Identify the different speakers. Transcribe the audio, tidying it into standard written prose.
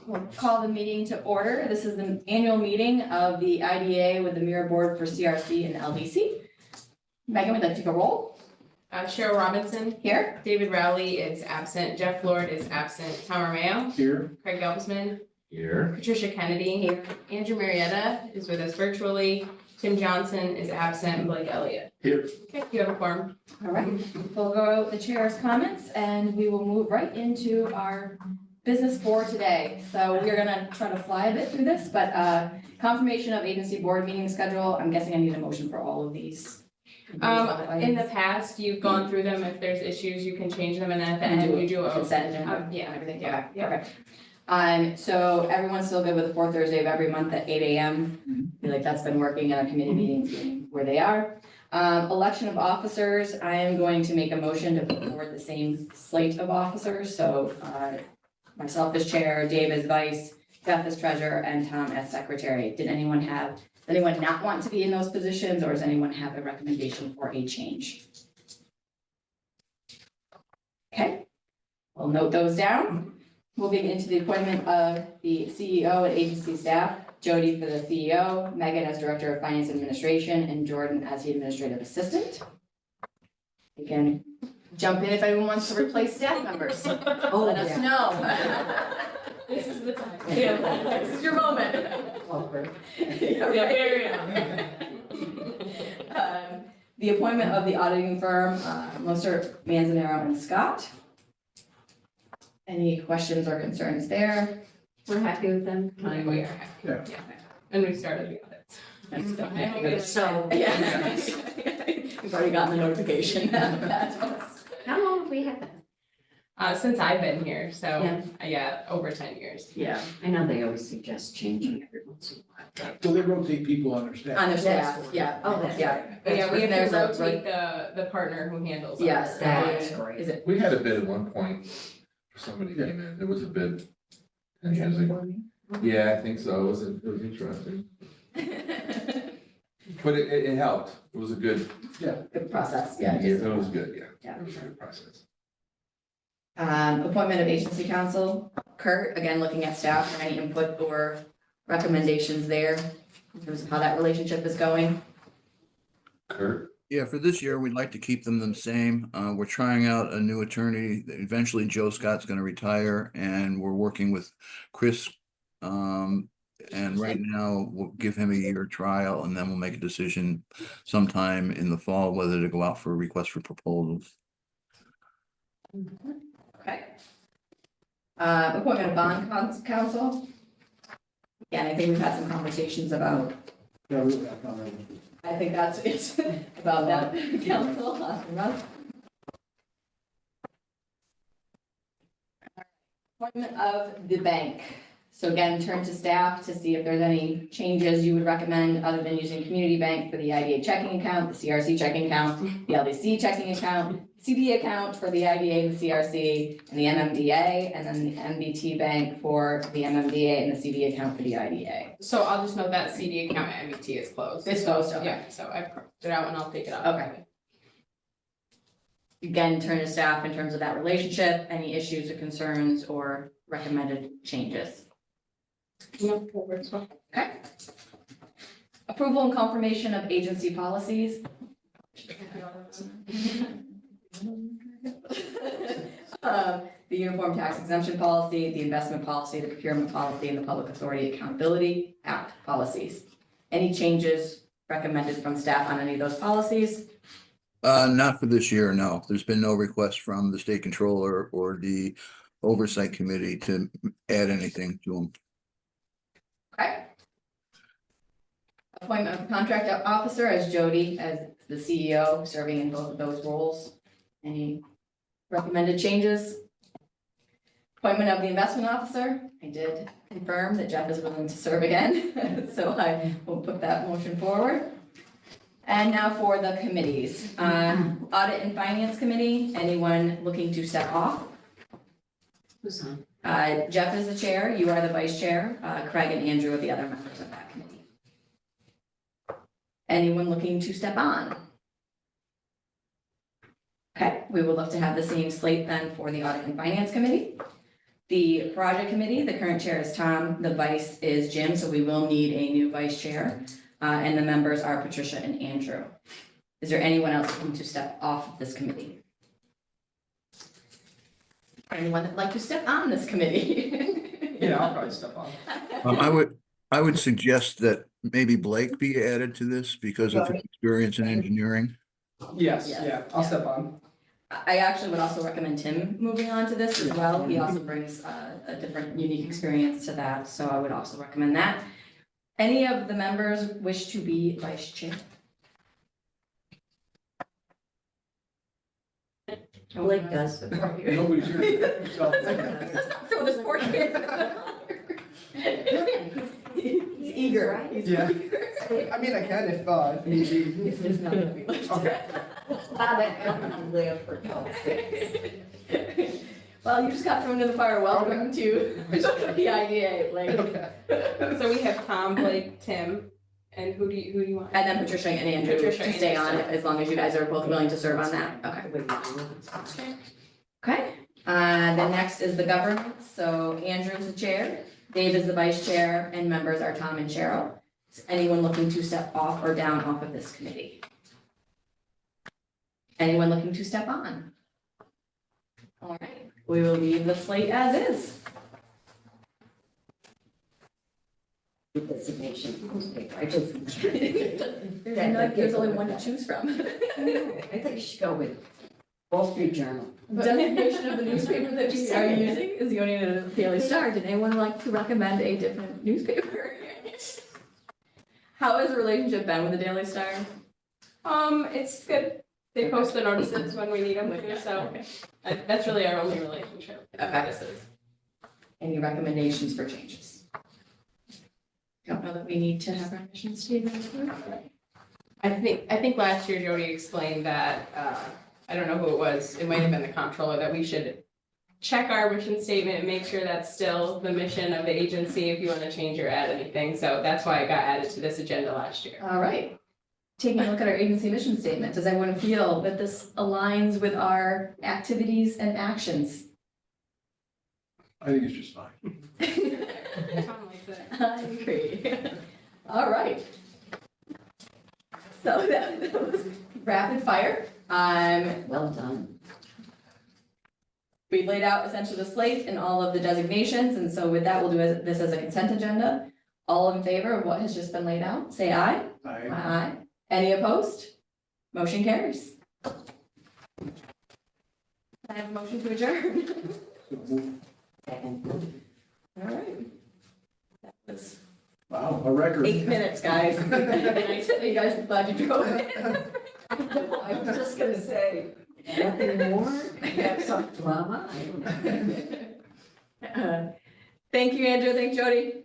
Speaker 1: We'll call the meeting to order. This is the annual meeting of the IDA with the Mirror Board for CRC and LDC. Megan, would like to take a roll?
Speaker 2: Cheryl Robinson,
Speaker 1: Here.
Speaker 2: David Rowley is absent, Jeff Lord is absent, Tom Romeo,
Speaker 3: Here.
Speaker 2: Craig Galvesman,
Speaker 3: Here.
Speaker 2: Patricia Kennedy,
Speaker 1: Here.
Speaker 2: Andrew Marietta is with us virtually, Tim Johnson is absent, and Blake Elliott.
Speaker 3: Here.
Speaker 2: Okay, you have a form.
Speaker 1: All right, we'll go over the chair's comments and we will move right into our business for today. So we're gonna try to fly a bit through this, but confirmation of agency board meeting schedule. I'm guessing I need a motion for all of these.
Speaker 2: In the past, you've gone through them, if there's issues, you can change them, and then at the end, you do a.
Speaker 1: Consent agenda
Speaker 2: Yeah,
Speaker 1: and everything.
Speaker 2: yeah,
Speaker 1: Okay, perfect. So everyone's still good with the fourth Thursday of every month at 8 a.m. I feel like that's been working at our committee meetings being where they are. Election of officers, I am going to make a motion to put forward the same slate of officers. So myself as chair, Dave as vice, Jeff as treasurer, and Tom as secretary. Does anyone not want to be in those positions, or does anyone have a recommendation for a change? Okay, we'll note those down. Moving into the appointment of the CEO and agency staff, Jody for the CEO, Megan as director of finance and administration, and Jordan as the administrative assistant. You can jump in if anyone wants to replace staff members. Let us know.
Speaker 2: This is the time.
Speaker 1: This is your moment.
Speaker 2: Yeah, very young.
Speaker 1: The appointment of the auditing firm, Moser, Manzanero, and Scott. Any questions or concerns there?
Speaker 4: We're happy with them.
Speaker 2: We are.
Speaker 3: Yeah.
Speaker 2: And we started the audits.
Speaker 4: So,
Speaker 1: Yeah. We've already gotten the notification.
Speaker 4: how long have we had that?
Speaker 2: Since I've been here, so,
Speaker 4: Yeah.
Speaker 2: yeah, over 10 years.
Speaker 4: Yeah, I know they always suggest changing every once in a while.
Speaker 3: So they rotate people on their staff.
Speaker 1: On their staff, yeah.
Speaker 4: Oh, that's
Speaker 1: Yeah.
Speaker 2: But yeah, we have
Speaker 1: There's
Speaker 2: to
Speaker 1: a-
Speaker 2: rotate the partner who handles.
Speaker 1: Yes,
Speaker 2: our-
Speaker 4: That's
Speaker 1: Is
Speaker 4: great.
Speaker 1: it?
Speaker 5: We had a bid at one point, for somebody came in, there was a bid. 10 years ago. Yeah, I think so, it was interesting, but it helped, it was a good,
Speaker 1: Good process, yeah.
Speaker 5: it was good, yeah.
Speaker 1: Yeah.
Speaker 5: It was a good process.
Speaker 1: Appointment of agency counsel, Kurt, again, looking at staff for any input or recommendations there in terms of how that relationship is going.
Speaker 5: Kurt,
Speaker 6: Yeah, for this year, we'd like to keep them the same. We're trying out a new attorney. Eventually, Joe Scott's gonna retire, and we're working with Chris. And right now, we'll give him a year trial, and then we'll make a decision sometime in the fall whether to go out for a request for proposals.
Speaker 1: Okay. Appointment of bond counsel. Again, I think we've had some conversations about,
Speaker 3: Yeah, we got that.
Speaker 1: I think that's it, about that council. Appointment of the bank. So again, turn to staff to see if there's any changes you would recommend other than using community bank for the IDA checking account, the CRC checking account, the LDC checking account, CD account for the IDA and the CRC, and the MMDA, and then the MBT bank for the MMDA and the CD account for the IDA.
Speaker 2: So I'll just note that CD account at MBT is closed.
Speaker 1: It's closed, okay.
Speaker 2: Yeah, so I crossed it out and I'll take it out.
Speaker 1: Okay. Again, turn to staff in terms of that relationship, any issues or concerns or recommended changes. Okay. Approval and confirmation of agency policies. The Uniform Tax Exemption Policy, the Investment Policy, the Procurement Policy, and the Public Authority Accountability Act policies. Any changes recommended from staff on any of those policies?
Speaker 6: Not for this year, no. There's been no request from the state controller or the oversight committee to add anything to them.
Speaker 1: Okay. Appointment of contract officer as Jody as the CEO, serving in both of those roles. Any recommended changes? Appointment of the investment officer. I did confirm that Jeff is willing to serve again, so I will put that motion forward. And now for the committees. Audit and Finance Committee, anyone looking to step off?
Speaker 4: Who's on?
Speaker 1: Jeff is the chair, you are the vice chair, Craig and Andrew are the other members of that committee. Anyone looking to step on? Okay, we will look to have the same slate then for the Audit and Finance Committee. The project committee, the current chair is Tom, the vice is Jim, so we will need a new vice chair. And the members are Patricia and Andrew. Is there anyone else looking to step off of this committee? Anyone that'd like to step on this committee?
Speaker 7: Yeah, I'll probably step on.
Speaker 6: I would suggest that maybe Blake be added to this because of his experience in engineering.
Speaker 7: Yes,
Speaker 1: Yes,
Speaker 7: yeah, I'll step on.
Speaker 1: I actually would also recommend Tim moving on to this as well. He also brings a different unique experience to that, so I would also recommend that. Any of the members wish to be vice chair?
Speaker 4: Blake does.
Speaker 3: Nobody's here to defend himself.
Speaker 1: Throw this poor kid. He's eager. He's
Speaker 7: Yeah.
Speaker 1: eager.
Speaker 7: I mean, I can if need be.
Speaker 1: It's not gonna be much.
Speaker 7: Okay.
Speaker 1: Well, you just got thrown into the fire. Welcome to the IDA, like.
Speaker 2: So we have Tom, Blake, Tim, and who do you want?
Speaker 1: And then Patricia and Andrew
Speaker 2: Patricia
Speaker 1: to
Speaker 2: and
Speaker 1: stay on
Speaker 2: Andrew.
Speaker 1: it, as long as you guys are both willing to serve on that. Okay. Okay, then next is the governance. So Andrew is the chair, Dave is the vice chair, and members are Tom and Cheryl. Is anyone looking to step off or down off of this committee? Anyone looking to step on? All right, we will leave the slate as is.
Speaker 4: Designation newspaper. I just.
Speaker 1: There's only one to choose from.
Speaker 4: I think you should go with Wall Street Journal.
Speaker 1: Designation of the newspaper that we are using is the Union Daily Star. Did anyone like to recommend a different newspaper? How has the relationship been with the Daily Star?
Speaker 2: It's good. They post the notices when we need them to, so
Speaker 1: Okay.
Speaker 2: that's really our only relationship.
Speaker 1: Okay.
Speaker 2: Notices.
Speaker 1: Any recommendations for changes? Don't know that we need to have our mission statement.
Speaker 2: I think last year Jody explained that, I don't know who it was, it might have been the comptroller, that we should check our mission statement and make sure that's still the mission of the agency if you want to change or add anything. So that's why it got added to this agenda last year.
Speaker 1: All right. Taking a look at our agency mission statement, does everyone feel that this aligns with our activities and actions?
Speaker 3: I think it's just fine.
Speaker 2: Tom likes it.
Speaker 1: I agree. All right. So that was rapid fire.
Speaker 4: Well done.
Speaker 1: We've laid out essentially the slate and all of the designations, and so with that, we'll do this as a consent agenda. All in favor of what has just been laid out, say aye. Aye. Any opposed? Motion carries. I have a motion to adjourn.
Speaker 4: Second.
Speaker 1: All right. That was
Speaker 3: Wow, a record.
Speaker 1: 8 minutes, guys. You guys glad you drove it.
Speaker 4: I was just gonna say, nothing more, have some drama, I don't know.
Speaker 1: Thank you, Andrew. Thank you, Jody.